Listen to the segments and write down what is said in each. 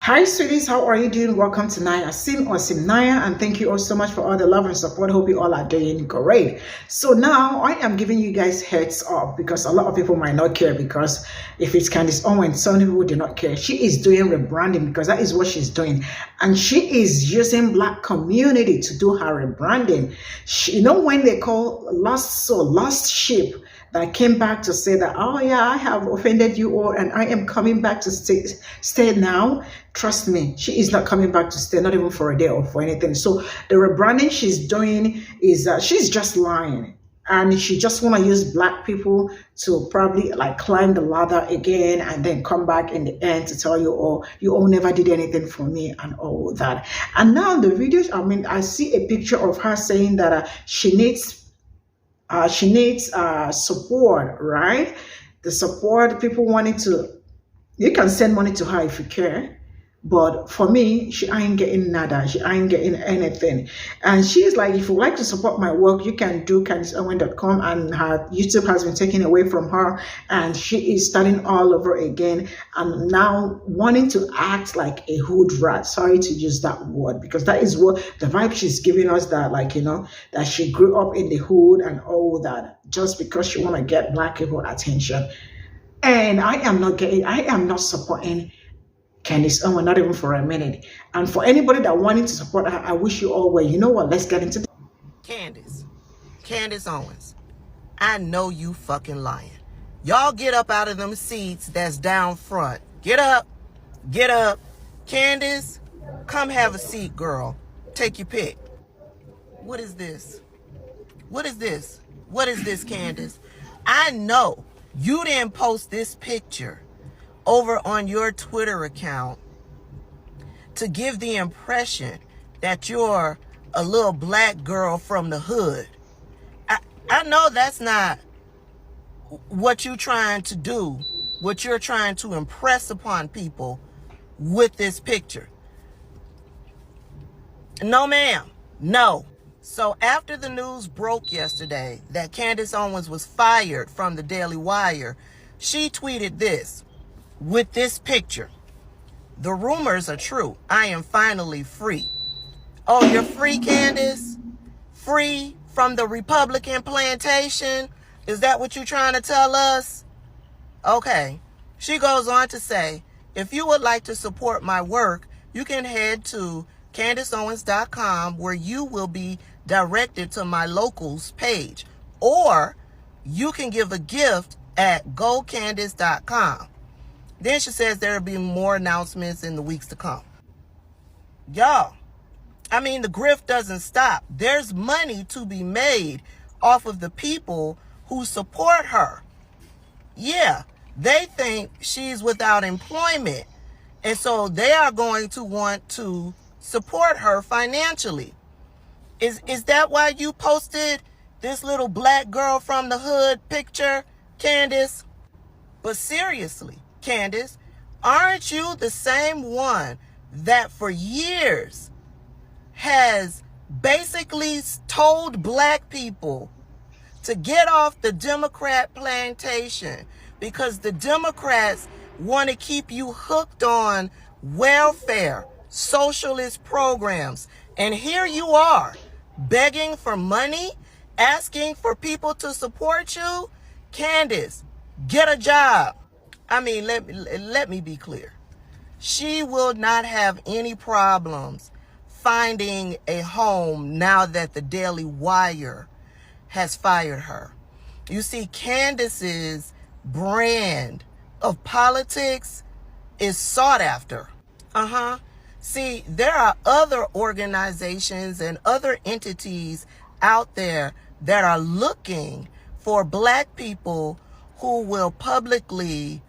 Hi, sweeties. How are you doing? Welcome to Naya Sim or Cimnanya, and thank you all so much for all the love and support. Hope you all are doing great. So now I am giving you guys heads up because a lot of people might not care, because if it's Candice Owens, some people do not care. She is doing rebranding because that is what she's doing, and she is using Black community to do her rebranding. When they call lost sheep that came back to say that, oh yeah, I have offended you all and I am coming back to stay now. Trust me, she is not coming back to stay, not even for a day or for anything. So the rebranding she's doing is that she's just lying. And she just want to use Black people to probably like climb the ladder again and then come back in the end to tell you, oh, you all never did anything for me and all that. And now the videos, I see a picture of her saying that she needs support, right? The support, people wanting to, you can send money to her if you care, but for me, she ain't getting nada, she ain't getting anything. And she's like, if you like to support my work, you can do CandiceOwen.com, and her YouTube has been taken away from her and she is starting all over again, and now wanting to act like a hood rat. Sorry to use that word, because that is what the vibe she's giving us, that that she grew up in the hood and all that, just because she want to get Black people attention. And I am not supporting Candice Owens, not even for a minute. And for anybody that wanted to support her, I wish you all well. You know what? Let's get into the Candice Owens, I know you fucking lying. Y'all get up out of them seats that's down front. Get up. Candice, come have a seat, girl. Take your pick. What is this, Candice? I know you didn't post this picture over on your Twitter account to give the impression that you're a little Black girl from the hood. I know that's not what you're trying to do, what you're trying to impress upon people with this picture. No, ma'am. No. So after the news broke yesterday that Candace Owens was fired from the Daily Wire, she tweeted this with this picture. The rumors are true. I am finally free. Oh, you're free, Candace? Free from the Republican plantation? Is that what you're trying to tell us? Okay. She goes on to say, if you would like to support my work, you can head to CandiceOwens.com, where you will be directed to my locals page, or you can give a gift at GoCandice.com. Then she says there will be more announcements in the weeks to come. Y'all, the grift doesn't stop. There's money to be made off of the people who support her. Yeah, they think she's without employment, and so they are going to want to support her financially. Is that why you posted this little Black girl from the hood picture, Candice? But seriously, Candice, aren't you the same one that for years has basically told Black people to get off the Democrat plantation because the Democrats want to keep you hooked on welfare, socialist programs? And here you are, begging for money, asking for people to support you? Candice, get a job. Let me be clear. She will not have any problems finding a home now that the Daily Wire has fired her. You see, Candace's brand of politics is sought after. See, there are other organizations and other entities out there that are looking for Black people who will publicly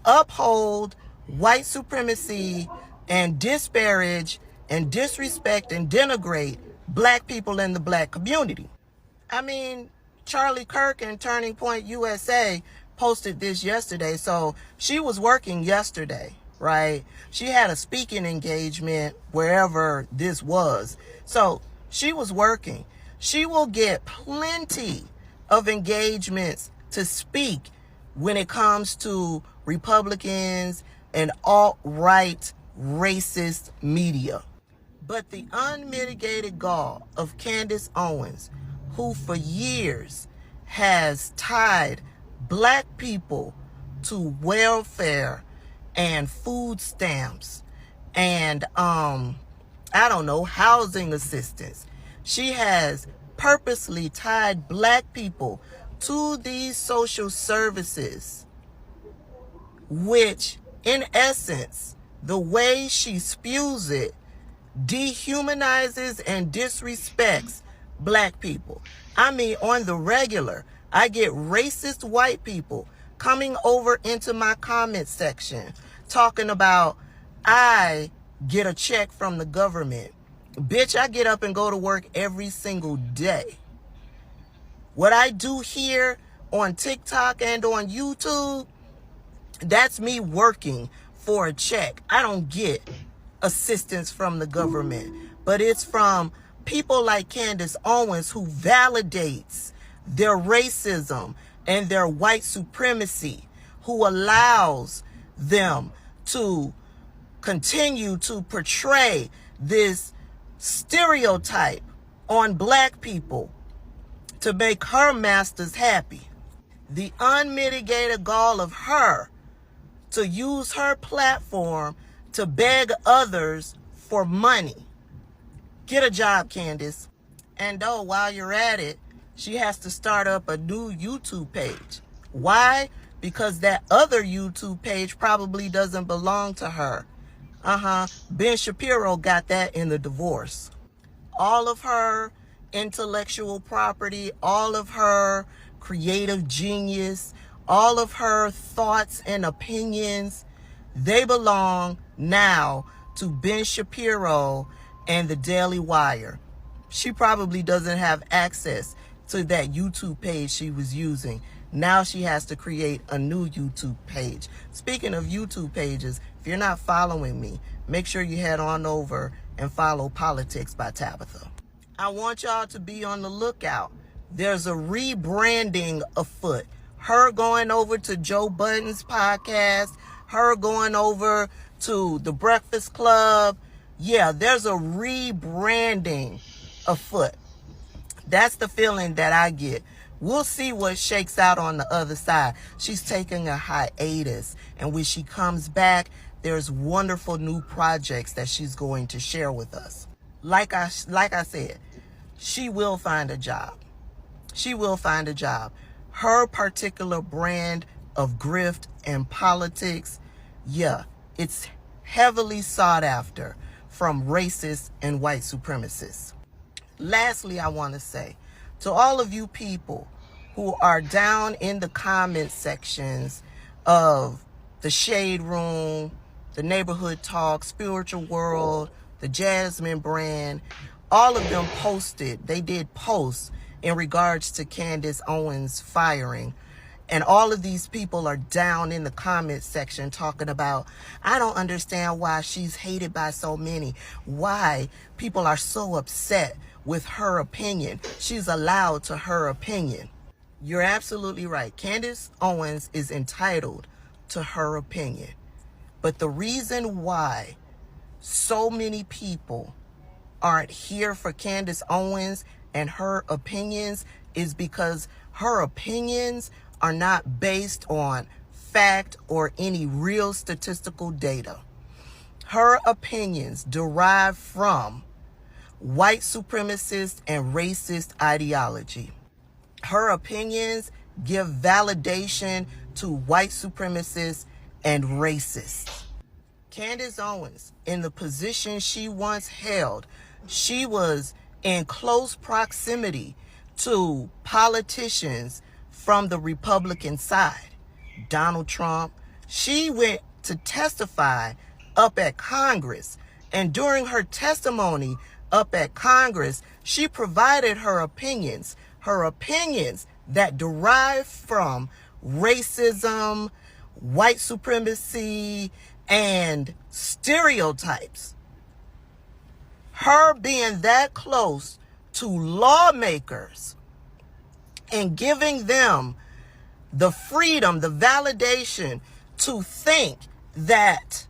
uphold white supremacy and disparage and disrespect and denigrate Black people in the Black community. Charlie Kirk and Turning Point USA posted this yesterday. So she was working yesterday, right? She had a speaking engagement wherever this was. So she was working. She will get plenty of engagements to speak when it comes to Republicans and alt-right racist media. But the unmitigated gall of Candace Owens, who for years has tied black people to welfare and food stamps and I don't know, housing assistance. She has purposely tied black people to these social services, which in essence, the way she spews it, dehumanizes and disrespects black people. I mean, on the regular, I get racist white people coming over into my comment section talking about, I get a check from the government. Bitch, I get up and go to work every single day. What I do here on TikTok and on YouTube, that's me working for a check. I don't get assistance from the government, but it's from people like Candace Owens, who validates their racism and their white supremacy, who allows them to continue to portray this stereotype on black people to make her masters happy. The unmitigated gall of her to use her platform to beg others for money. Get a job, Candace. And oh, while you're at it, she has to start up a new YouTube page. Why? Because that other YouTube page probably doesn't belong to her. Ben Shapiro got that in the divorce. All of her intellectual property, all of her creative genius, all of her thoughts and opinions, they belong now to Ben Shapiro and the Daily Wire. She probably doesn't have access to that YouTube page she was using. Now she has to create a new YouTube page. Speaking of YouTube pages, if you're not following me, make sure you head on over and follow Politics by Tabitha. I want y'all to be on the lookout. There's a rebranding afoot. Her going over to Joe Budden's podcast, her going over to The Breakfast Club. Yeah, there's a rebranding afoot. That's the feeling that I get. We'll see what shakes out on the other side. She's taking a hiatus, and when she comes back, there's wonderful new projects that she's going to share with us. Like I said, she will find a job. She will find a job. Her particular brand of grift and politics, yeah, it's heavily sought after from racists and white supremacists. Lastly, I want to say to all of you people who are down in the comment sections of the Shade Room, the Neighborhood Talk, Spiritual World, the Jasmine brand, all of them posted, they did posts in regards to Candace Owens firing. And all of these people are down in the comment section talking about, I don't understand why she's hated by so many. Why people are so upset with her opinion. She's allowed to her opinion. You're absolutely right. Candace Owens is entitled to her opinion. But the reason why so many people aren't here for Candace Owens and her opinions is because her opinions are not based on fact or any real statistical data. Her opinions derive from white supremacist and racist ideology. Her opinions give validation to white supremacists and racists. Candace Owens, in the position she once held, she was in close proximity to politicians from the Republican side. Donald Trump, she went to testify up at Congress, and during her testimony up at Congress, she provided her opinions that derive from racism, white supremacy, and stereotypes. Her being that close to lawmakers and giving them the freedom, the validation to think that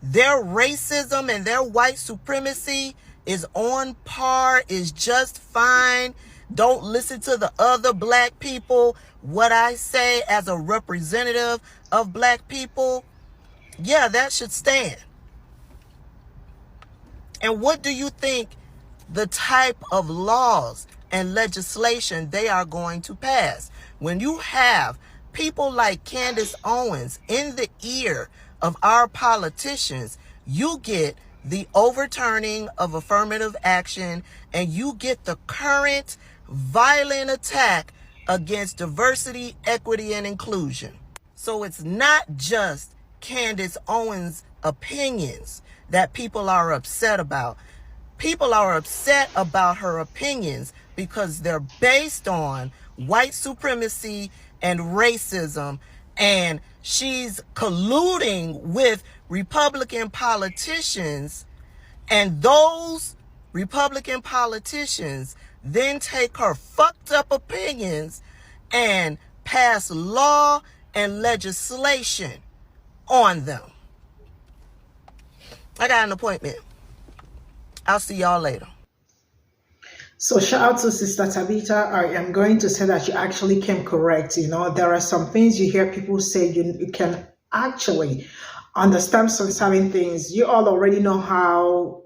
Their racism and their white supremacy is on par, is just fine. Don't listen to the other black people. What I say as a representative of black people, yeah, that should stand. And what do you think the type of laws and legislation they are going to pass? When you have people like Candace Owens in the ear of our politicians, you get the overturning of affirmative action, and you get the current violent attack against diversity, equity, and inclusion. So it's not just Candace Owens' opinions that people are upset about. People are upset about her opinions because they're based on white supremacy and racism, and she's colluding with Republican politicians, and those Republican politicians then take her fucked up opinions and pass law and legislation on them. I got an appointment. I'll see y'all later. So shout out to Sister Tabitha. I am going to say that you actually came correct. You know, there are some things you hear people say you can actually understand some certain things. You all already know how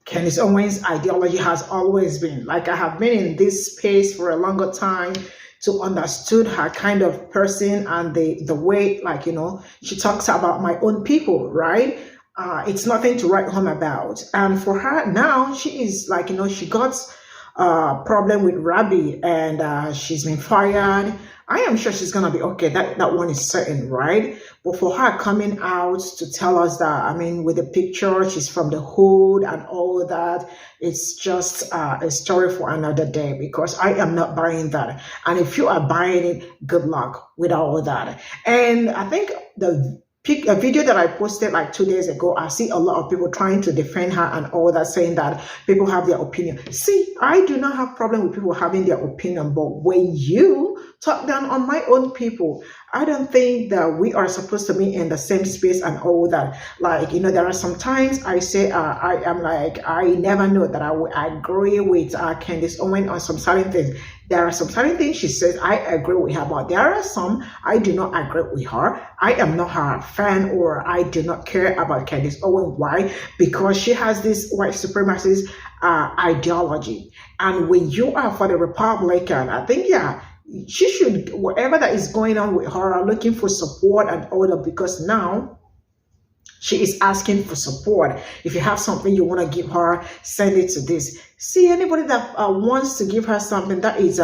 Candice Owens' ideology has always been. Like, I have been in this space for a longer time to understood her kind of person and the way, like, you know, she talks about my own people, right? It's nothing to write home about. And for her now, she is like, you know, she got a problem with Rabbi, and she's been fired. I am sure she's going to be okay. That one is certain, right? But for her coming out to tell us that, I mean, with the picture, she's from the hood and all that, it's just a story for another day, because I am not buying that. And if you are buying it, good luck with all that. And I think a video that I posted like 2 days ago, I see a lot of people trying to defend her and all that, saying that people have their opinion. See, I do not have problem with people having their opinion, but when you talk down on my own people, I don't think that we are supposed to be in the same space and all that. Like, you know, there are some times I say, I am like, I never know that I will agree with Candice Owens on some certain things. There are some certain things she says I agree with her, but there are some I do not agree with her. I am not her fan, or I do not care about Candice Owens. Why? Because she has this white supremacist ideology. And when you are for the Republican, I think, yeah, she should, whatever that is going on with her, looking for support and all that, because now she is asking for support. If you have something you want to give her, send it to this. See, anybody that wants to give her something, that is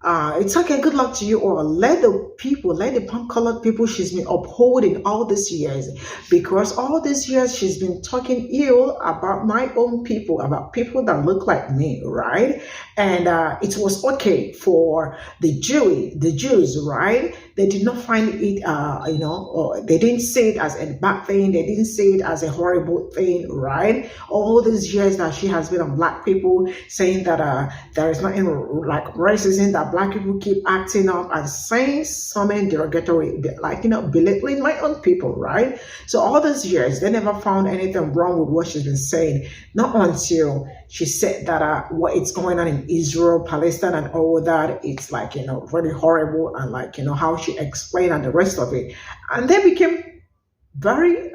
it's okay, good luck to you, or let the palm-colored people she's been upholding all these years, because all these years she's been talking ill about my own people, about people that look like me, right? And it was okay for the Jews, right? They did not find it, you know, or they didn't say it as a bad thing. They didn't say it as a horrible thing, right? All these years that she has been on black people, saying that there is nothing like racism, that black people keep acting up and saying so many derogatory, like, you know, belittling my own people, right? So all these years, they never found anything wrong with what she's been saying. Not until she said that what is going on in Israel, Palestine, and all that, it's like, you know, really horrible, and like, you know, how she explained and the rest of it. And they became very,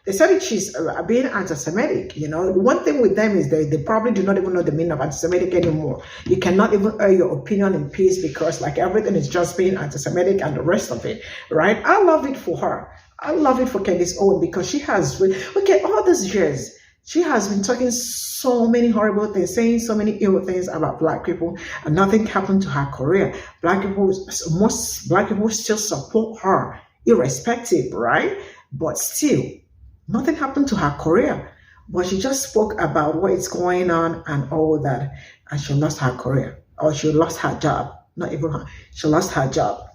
they said she's being anti-Semitic. You know, one thing with them is they probably do not even know the meaning of anti-Semitic anymore. You cannot even air your opinion in peace, because like everything is just being anti-Semitic and the rest of it, right? I love it for her. I love it for Candice Owens, because she has, okay, all these years, she has been talking so many horrible things, saying so many ill things about black people, and nothing happened to her career. Most black people still support her, irrespective, right? But still, nothing happened to her career. But she just spoke about what is going on and all that, and she lost her career, or she lost her job. Not even her, she lost her job.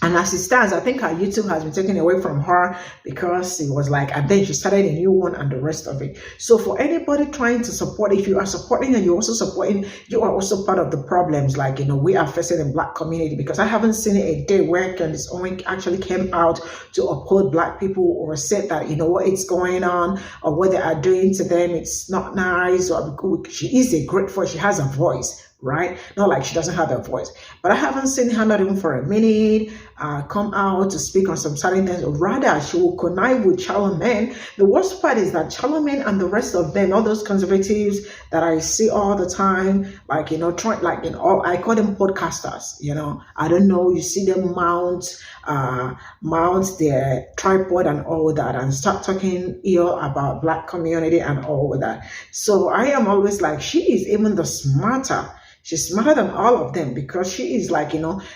And as it stands, I think her YouTube has been taken away from her because it was like, and then she started a new one and the rest of it. So for anybody trying to support, if you are supporting and you're also supporting, you are also part of the problems. Like, we are facing the Black community, because I haven't seen a day where Candice Owens actually came out to uphold Black people or said that, what is going on or what they are doing to them, it's not nice. Or she is a great voice. She has a voice. Right? Not like she doesn't have a voice. But I haven't seen her, not even for a minute, come out to speak on some certain things. Rather, she will connive with Charlemagne. The worst part is that Charlemagne and the rest of them, all those conservatives that I see all the time, like, trying, like, I call them podcasters, I don't know, you see them mount their tripod and all that and start talking ill about Black community and all that. So I am always like, she is even the smarter. She's smarter than all of them, because she is like,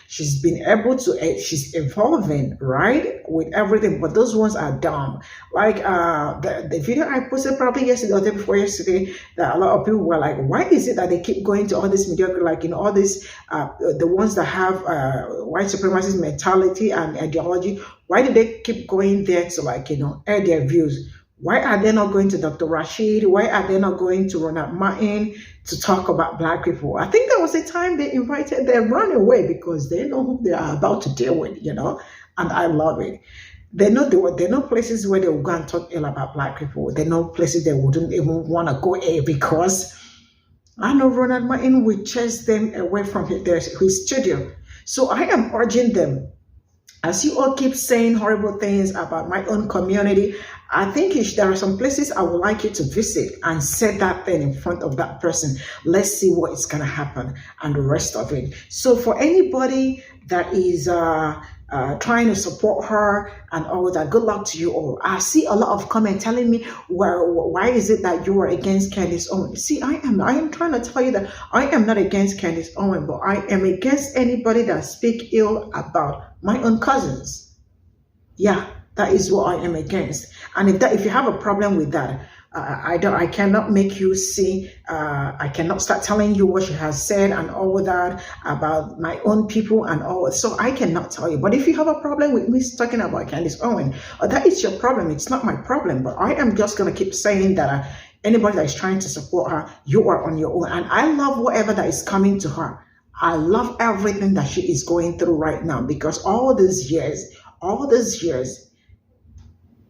she's been able to, she's evolving, right, with everything. But those ones are dumb. Like the video I posted probably yesterday or the day before yesterday, that a lot of people were like, why is it that they keep going to all this mediocre, like, all this, the ones that have white supremacist mentality and ideology, why do they keep going there to, like, air their views? Why are they not going to Dr. Rashid? Why are they not going to Ronald Martin to talk about Black people? I think there was a time they invited them, run away, because they know who they are about to deal with, and I love it. They know places where they will go and talk ill about Black people. They know places they wouldn't even want to go because I know Ronald Martin will chase them away from his studio. So I am urging them, as you all keep saying horrible things about my own community, I think there are some places I would like you to visit and say that thing in front of that person. Let's see what is going to happen and the rest of it. So for anybody that is trying to support her and all that, good luck to you all. I see a lot of comments telling me, well, why is it that you are against Candice Owens? See, I am trying to tell you that I am not against Candice Owens, but I am against anybody that speak ill about my own cousins. Yeah, that is what I am against. And if you have a problem with that, I cannot make you see, I cannot start telling you what she has said and all that about my own people and all. So I cannot tell you. But if you have a problem with me talking about Candice Owens, that is your problem. It's not my problem. But I am just going to keep saying that anybody that is trying to support her, you are on your own. And I love whatever that is coming to her. I love everything that she is going through right now, because all these years,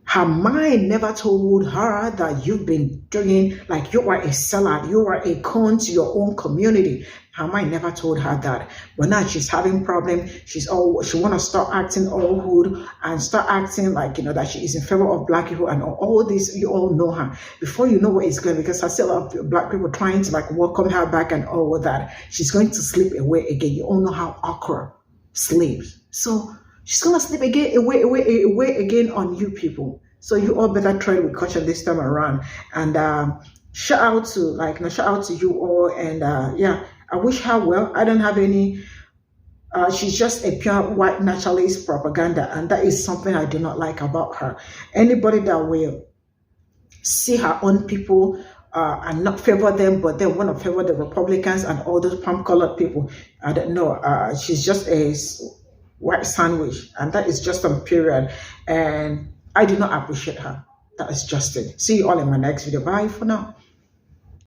her mind never told her that you've been doing, like, you are a seller, you are a con to your own community. Her mind never told her that. But now she's having problems. She want to start acting all hood and start acting like, that she is in favor of Black people and all this. You all know her. Before you know what is going, because I see a lot of Black people trying to, like, welcome her back and all that. She's going to slip away again. You all know how awkward sleeps. So she's going to slip away again on you people. So you all better tread with caution this time around. And shout out to you all. And yeah, I wish her well. I don't have any. She's just a pure white nationalist propaganda, and that is something I do not like about her. Anybody that will see her own people and not favor them, but they want to favor the Republicans and all those palm-colored people, I don't know. She's just a white sandwich, and that is just on period. And I do not appreciate her. That is just it. See you all in my next video. Bye for now.